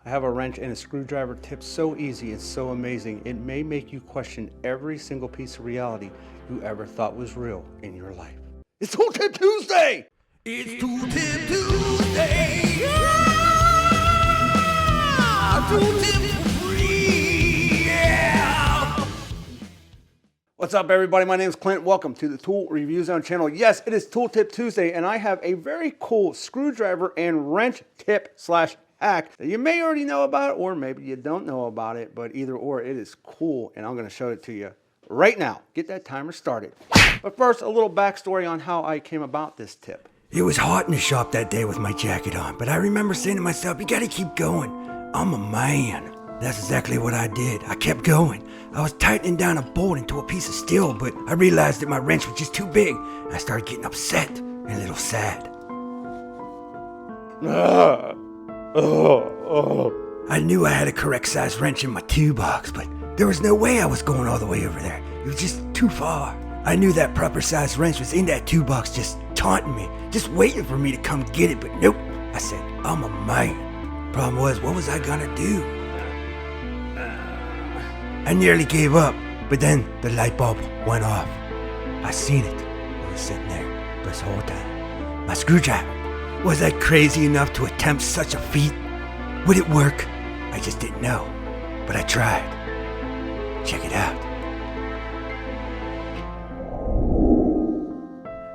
I have a wrench and a screwdriver tip so easy and so amazing, it may make you question every single piece of reality you ever thought was real in your life. It's Tool Tip Tuesday! It's Tool Tip Tuesday! Yeah! Tool Tip free! Yeah! What's up, everybody? My name is Clint. Welcome to the Tool Review Zone channel. Yes, it is Tool Tip Tuesday, and I have a very cool screwdriver and wrench tip slash hack that you may already know about, or maybe you don't know about it, but either or, it is cool, and I'm going to show it to you right now. Get that timer started. But first, a little backstory on how I came about this tip. It was hot in the shop that day with my jacket on, but I remember saying to myself, you gotta keep going. I'm a man. That's exactly what I did. I kept going. I was tightening down a bolt into a piece of steel, but I realized that my wrench was just too big. I started getting upset and a little sad. I knew I had a correct size wrench in my toolbox, but there was no way I was going all the way over there. It was just too far. I knew that proper size wrench was in that toolbox just taunting me, just waiting for me to come get it, but nope. I said, I'm a man. Problem was, what was I gonna do? I nearly gave up, but then the light bulb went off. I seen it. It was sitting there this whole time. My screwdriver. Was I crazy enough to attempt such a feat? Would it work? I just didn't know, but I tried. Check it out.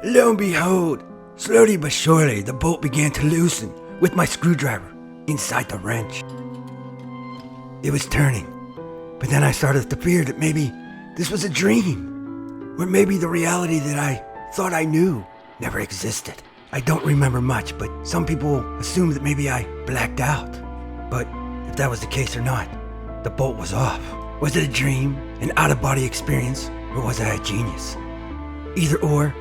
Lo and behold, slowly but surely, the bolt began to loosen with my screwdriver inside the wrench. It was turning, but then I started to fear that maybe this was a dream, or maybe the reality that I thought I knew never existed. I don't remember much, but some people assume that maybe I blacked out. But if that was the case or not, the bolt was off. Was it a dream, an out-of-body experience, or was I a genius? Either or,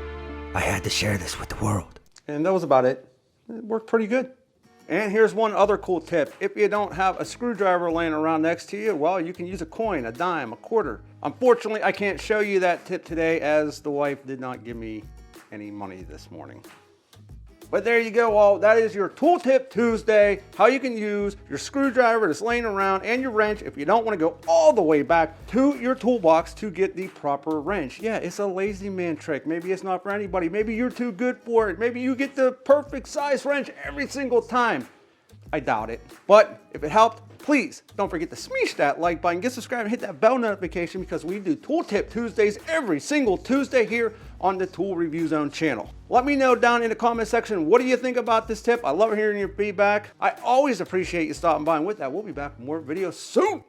I had to share this with the world. And that was about it. It worked pretty good. And here's one other cool tip. If you don't have a screwdriver laying around next to you, well, you can use a coin, a dime, a quarter. Unfortunately, I can't show you that tip today as the wife did not give me any money this morning. But there you go, all. That is your Tool Tip Tuesday, how you can use your screwdriver that's laying around and your wrench if you don't want to go all the way back to your toolbox to get the proper wrench. Yeah, it's a lazy man trick. Maybe it's not for anybody. Maybe you're too good for it. Maybe you get the perfect size wrench every single time. I doubt it. But if it helped, please don't forget to smash that like button, get subscribed, and hit that bell notification because we do Tool Tip Tuesdays every single Tuesday here on the Tool Review Zone channel. Let me know down in the comment section, what do you think about this tip? I love hearing your feedback. I always appreciate you stopping by, and with that, we'll be back with more videos soon.